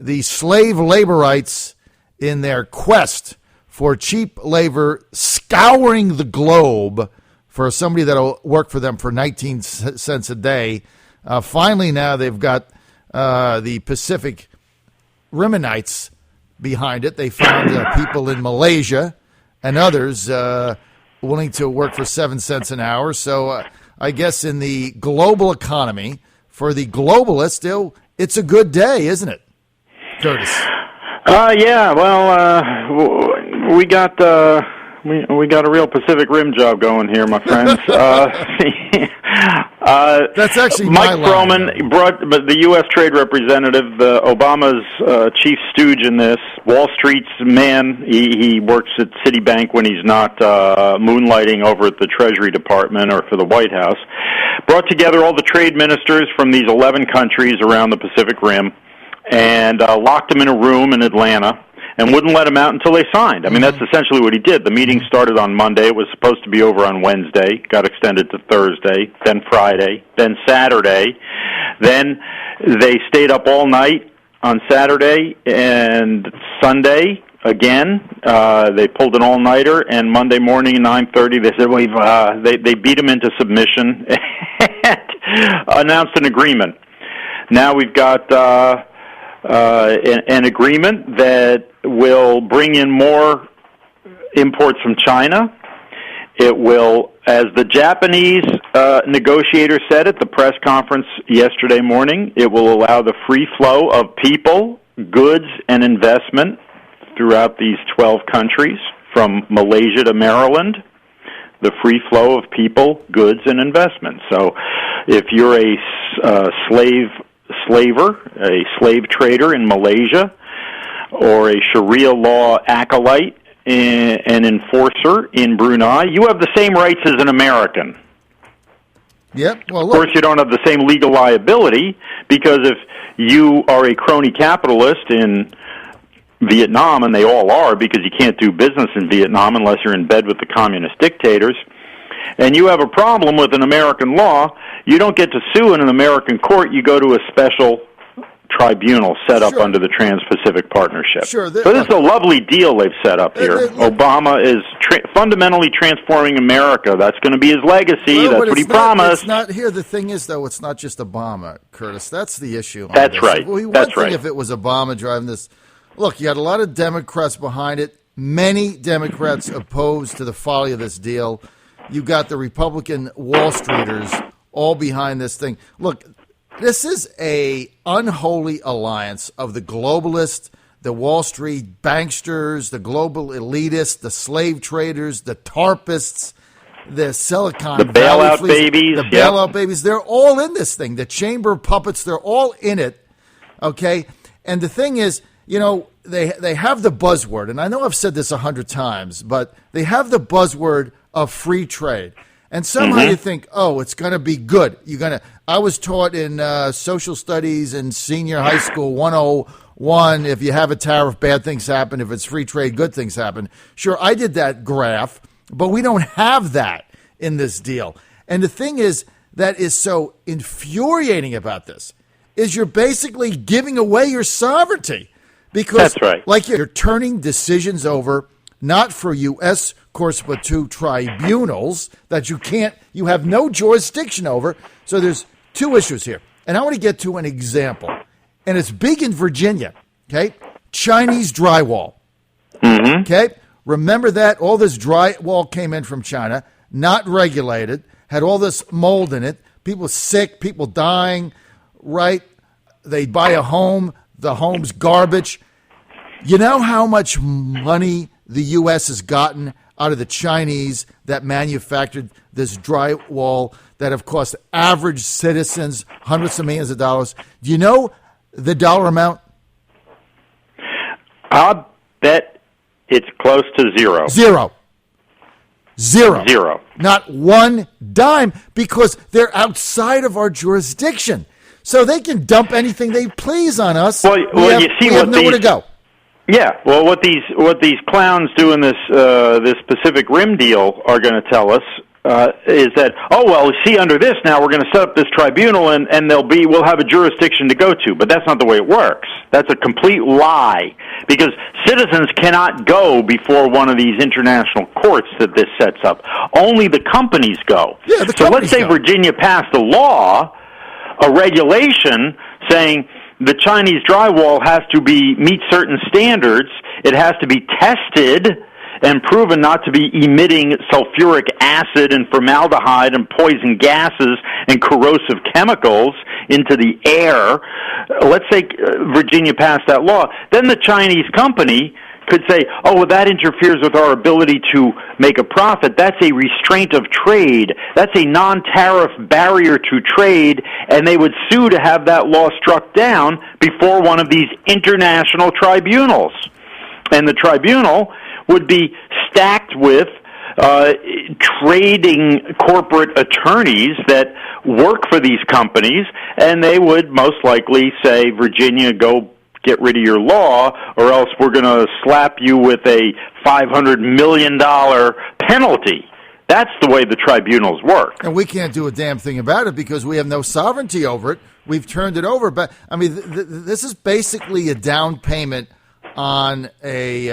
the slave labor rights in their quest for cheap labor, scouring the globe for somebody that will work for them for 19 cents a day. Finally, now they've got the Pacific Riminites behind it. They found people in Malaysia and others willing to work for 7 cents an hour. So I guess in the global economy, for the globalists, it's a good day, isn't it, Curtis? Yeah. Well, we got we got a real Pacific Rim job going here, my friends. That's actually Mike Froman brought the U.S. Trade Representative, Obama's chief stooge in this, Wall Street's man. He works at Citibank when he's not moonlighting over at the Treasury Department or for the White House. Brought together all the trade ministers from these 11 countries around the Pacific Rim and locked them in a room in Atlanta and wouldn't let them out until they signed. I mean, that's essentially what he did. The meeting started on Monday. It was supposed to be over on Wednesday, got extended to Thursday, then Friday, then Saturday. Then they stayed up all night on Saturday and Sunday again. They pulled an all-nighter, and Monday morning at 9:30, they said, they beat them into submission and announced an agreement. Now we've got an agreement that will bring in more imports from China. It will, as the Japanese negotiator said at the press conference yesterday morning, it will allow the free flow of people, goods, and investment throughout these 12 countries, from Malaysia to Maryland, the free flow of people, goods, and investment. So if you're a slaver, a slave trader in Malaysia, or a Sharia law acolyte, an enforcer in Brunei, you have the same rights as an American. Yep. Well, of course, you don't have the same legal liability, because if you are a crony capitalist in Vietnam, and they all are, because you can't do business in Vietnam unless you're in bed with the communist dictators, and you have a problem with an American law, you don't get to sue in an American court. You go to a special tribunal set up under the Trans-Pacific Partnership. Sure. So this is a lovely deal they've set up here. Obama is fundamentally transforming America. That's going to be his legacy. That's what he promised. It's not here. The thing is, though, it's not just Obama, Curtis. That's the issue. That's right. That's right. If it was Obama driving this, look, you had a lot of Democrats behind it. Many Democrats opposed to the folly of this deal. You got the Republican Wall Streeters all behind this thing. Look, this is a unholy alliance of the globalists, the Wall Street banksters, the global elitists, the slave traders, the TARPists, the Silicon the Valley bailout babies. The bailout babies. They're all in this thing. The chamber puppets, they're all in it, okay? And the thing is, you know, they have the buzzword, and I know I've said this 100 times, but they have the buzzword of free trade. And somehow you think, oh, it's going to be good. I was taught in social studies in senior high school 101, if you have a tariff, bad things happen. If it's free trade, good things happen. Sure, I did that graph, but we don't have that in this deal. And the thing is that is so infuriating about this is you're basically giving away your sovereignty. Because that's right. Like you're turning decisions over not for U.S. courts, but to tribunals that you have no jurisdiction over. So there's two issues here. And I want to get to an example. And it's big in Virginia, okay? Chinese drywall, okay? Remember that? All this drywall came in from China, not regulated, had all this mold in it, people sick, people dying, right? They buy a home, the home's garbage. You know how much money the U.S. has gotten out of the Chinese that manufactured this drywall that have cost average citizens hundreds of millions of dollars? Do you know the dollar amount? I'll bet it's close to zero. Zero. Not one dime, because they're outside of our jurisdiction. So they can dump anything they please on us. Well, you see we have nowhere to go. Yeah, well, what these clowns do in this Pacific Rim deal are going to tell us is that, oh, well, see, under this now we're going to set up this tribunal and we'll have a jurisdiction to go to. But that's not the way it works. That's a complete lie, because citizens cannot go before one of these international courts that this sets up. Only the companies go. Yeah, so let's say Virginia passed a law, a regulation saying the Chinese drywall has to meet certain standards. It has to be tested and proven not to be emitting sulfuric acid and formaldehyde and poison gases and corrosive chemicals into the air. Let's say Virginia passed that law. Then the Chinese company could say, oh, well, that interferes with our ability to make a profit. That's a restraint of trade. That's a non-tariff barrier to trade, and they would sue to have that law struck down before one of these international tribunals. And the tribunal would be stacked with trading corporate attorneys that work for these companies, and they would most likely say, Virginia, go get rid of your law, or else we're going to slap you with a $500 million penalty. That's the way the tribunals work. And we can't do a damn thing about it because we have no sovereignty over it. We've turned it over. But, I mean, this is basically a down payment on a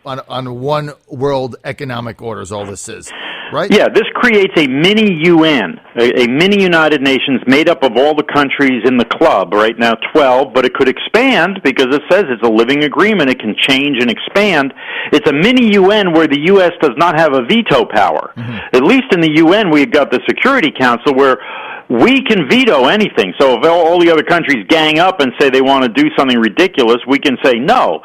one world economic order is all this is, right? Yeah, this creates a mini UN, a mini United Nations made up of all the countries in the club, right now 12, but it could expand because it says it's a living agreement. It can change and expand. It's a mini UN where the U.S. does not have a veto power. Mm-hmm. At least in the UN, we've got the Security Council where we can veto anything. So if all the other countries gang up and say they want to do something ridiculous, we can say no.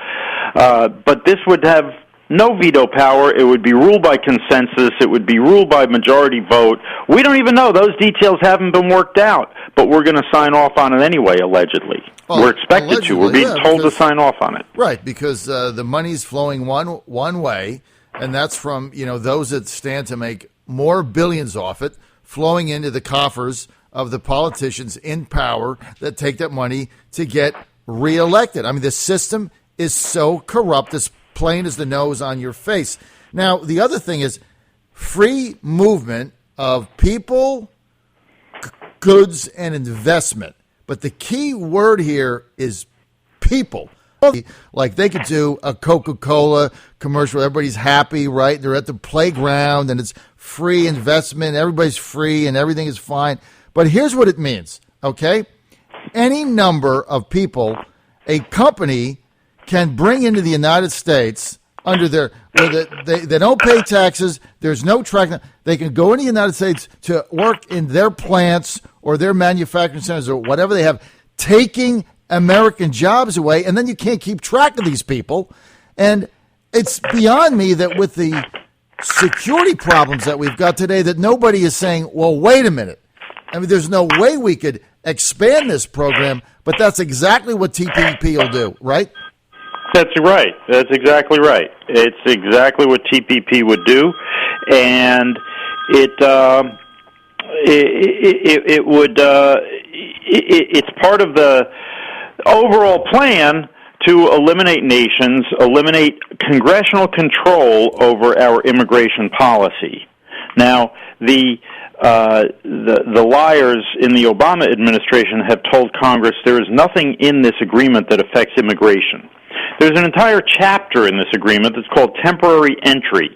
But this would have no veto power. It would be ruled by consensus. It would be ruled by majority vote. We don't even know. Those details haven't been worked out. But we're going to sign off on it anyway, allegedly. Well, we're expected to. We're being told to sign off on it. Right, because the money's flowing one way, and that's from those that stand to make more billions off it, flowing into the coffers of the politicians in power that take that money to get reelected. I mean, the system is so corrupt, as plain as the nose on your face. Now, the other thing is free movement of people, goods, and investment. But the key word here is people. Like they could do a Coca-Cola commercial. Everybody's happy, right? They're at the playground and it's free investment. Everybody's free and everything is fine. But here's what it means, okay? Any number of people a company can bring into the United States under their, they don't pay taxes, there's no tracking. They can go into the United States to work in their plants or their manufacturing centers or whatever they have, taking American jobs away, and then you can't keep track of these people. And it's beyond me that with the security problems that we've got today, that nobody is saying, well, wait a minute. I mean, there's no way we could expand this program, but that's exactly what TPP will do, right? That's right. That's exactly right. It's exactly what TPP would do, and it's part of the overall plan to eliminate nations, eliminate congressional control over our immigration policy. Now, the liars in the Obama administration have told Congress there is nothing in this agreement that affects immigration. There's an entire chapter in this agreement that's called temporary entry.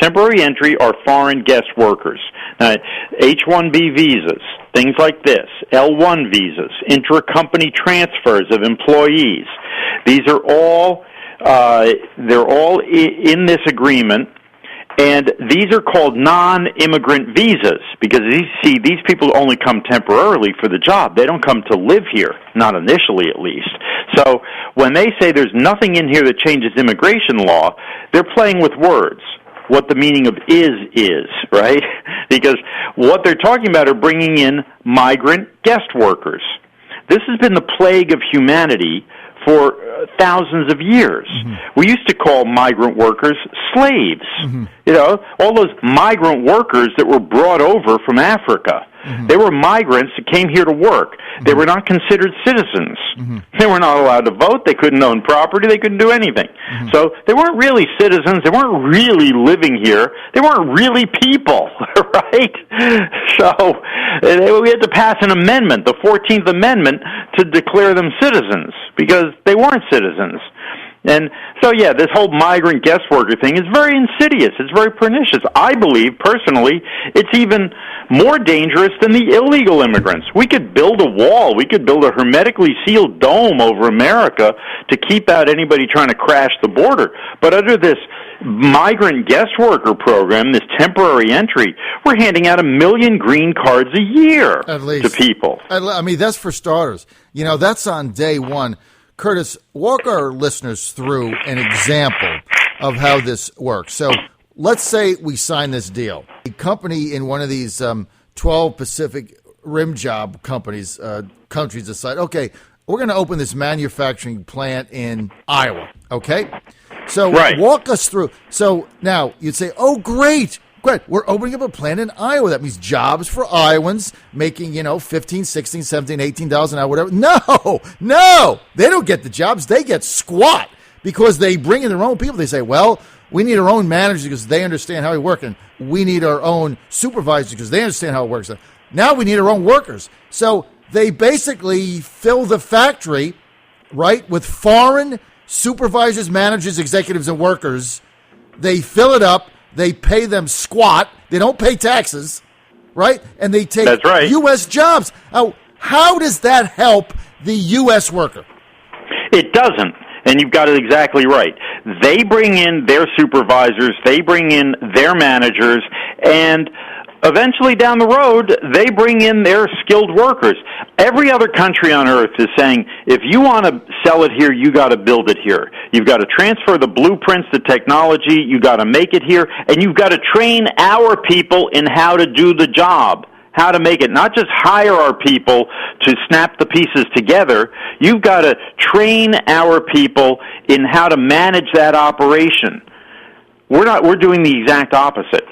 Temporary entry are foreign guest workers. Now, H-1B visas, things like this, L-1 visas, intra-company transfers of employees. These are all, they're all in this agreement, and these are called non-immigrant visas because these people only come temporarily for the job. They don't come to live here, not initially at least. So when they say there's nothing in here that changes immigration law, they're playing with words. What the meaning of is, right? Because what they're talking about are bringing in migrant guest workers. This has been the plague of humanity for thousands of years. Mm-hmm. We used to call migrant workers slaves. Mm-hmm. All those migrant workers that were brought over from Africa. They were migrants that came here to work. They were not considered citizens. They were not allowed to vote. They couldn't own property. They couldn't do anything. So they weren't really citizens. They weren't really living here. They weren't really people, right? So we had to pass an amendment, the 14th Amendment, to declare them citizens because they weren't citizens. And so, yeah, this whole migrant guest worker thing is very insidious. It's very pernicious. I believe, personally, it's even more dangerous than the illegal immigrants. We could build a wall. We could build a hermetically sealed dome over America to keep out anybody trying to crash the border. But under this migrant guest worker program, this temporary entry, we're handing out 1 million green cards a year at least to people. I mean, that's for starters. You know, that's on day one. Curtis, walk our listeners through an example of how this works. So let's say we sign this deal. A company in one of these 12 Pacific Rim job countries decide, okay, we're going to open this manufacturing plant in Iowa, okay? So walk us through. So now you'd say, oh, great, we're opening up a plant in Iowa. That means jobs for Iowans making, $15, $16, $17, $18 an hour, whatever. No, they don't get the jobs. They get squat because they bring in their own people. They say, well, we need our own managers because they understand how we work, and we need our own supervisors because they understand how it works. Now we need our own workers. So they basically fill the factory, right, with foreign supervisors, managers, executives, and workers. They fill it up. They pay them squat. They don't pay taxes, right? And they take U.S. jobs. Now, how does that help the U.S. worker? It doesn't, and you've got it exactly right. They bring in their supervisors. They bring in their managers, and eventually down the road, they bring in their skilled workers. Every other country on earth is saying, if you want to sell it here, you got to build it here. You've got to transfer the blueprints, the technology, you got to make it here, and you've got to train our people in how to do the job, how to make it. Not just hire our people to snap the pieces together. You've got to train our people in how to manage that operation. We're doing the exact opposite.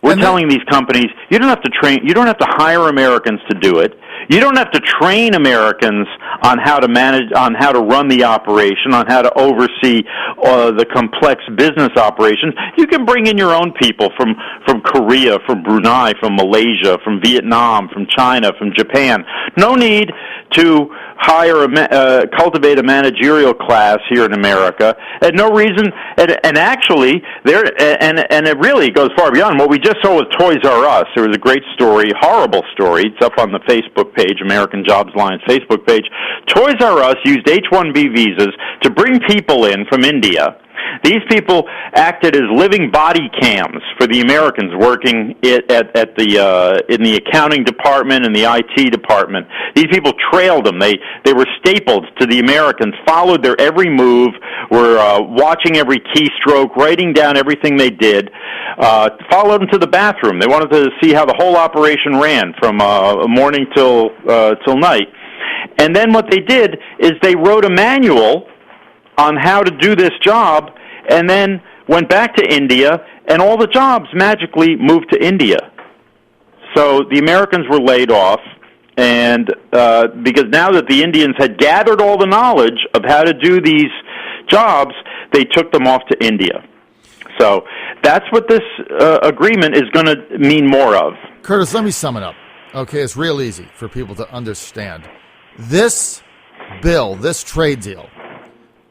We're telling these companies, you don't have to train, you don't have to hire Americans to do it. You don't have to train Americans on how to manage, on how to run the operation, on how to oversee the complex business operations. You can bring in your own people from Korea, from Brunei, from Malaysia, from Vietnam, from China, from Japan. No need to cultivate a managerial class here in America, and no reason. And actually, and it really goes far beyond what we just saw with Toys R Us. There was a great story, horrible story. It's up on the Facebook page, American Jobs Alliance Facebook page. Toys R Us used H-1B visas to bring people in from India. These people acted as living body cams for the Americans working in the accounting department and the IT department. These people trailed them. They were stapled to the Americans, followed their every move, were watching every keystroke, writing down everything they did, followed them to the bathroom. They wanted to see how the whole operation ran from morning till night. And then what they did is they wrote a manual on how to do this job, and then went back to India, and all the jobs magically moved to India. So the Americans were laid off, and because now that the Indians had gathered all the knowledge of how to do these jobs, they took them off to India. So that's what this agreement is going to mean more of. Curtis, let me sum it up. Okay, it's real easy for people to understand. This bill, this trade deal,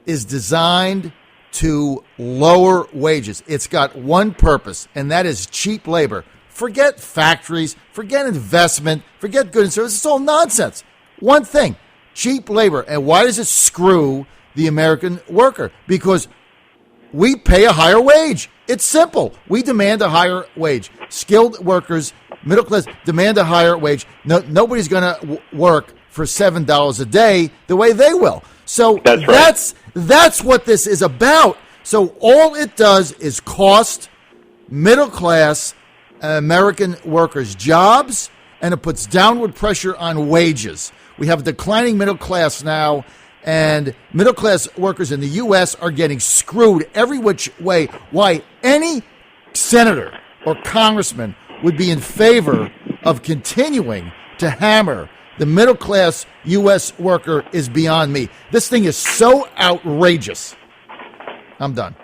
is designed to lower wages. It's got one purpose, and that is cheap labor. Forget factories, forget investment, forget goods and services. It's all nonsense. One thing, cheap labor. And why does it screw the American worker? Because we pay a higher wage. It's simple. We demand a higher wage. Skilled workers, middle class, demand a higher wage. Nobody's going to work for $7 a day the way they will. So that's what this is about. So all it does is cost middle-class American workers jobs, and it puts downward pressure on wages. We have a declining middle class now, and middle-class workers in the U.S. are getting screwed every which way. Why any senator or congressman would be in favor of continuing to hammer the middle-class U.S. worker is beyond me. This thing is so outrageous. I'm done.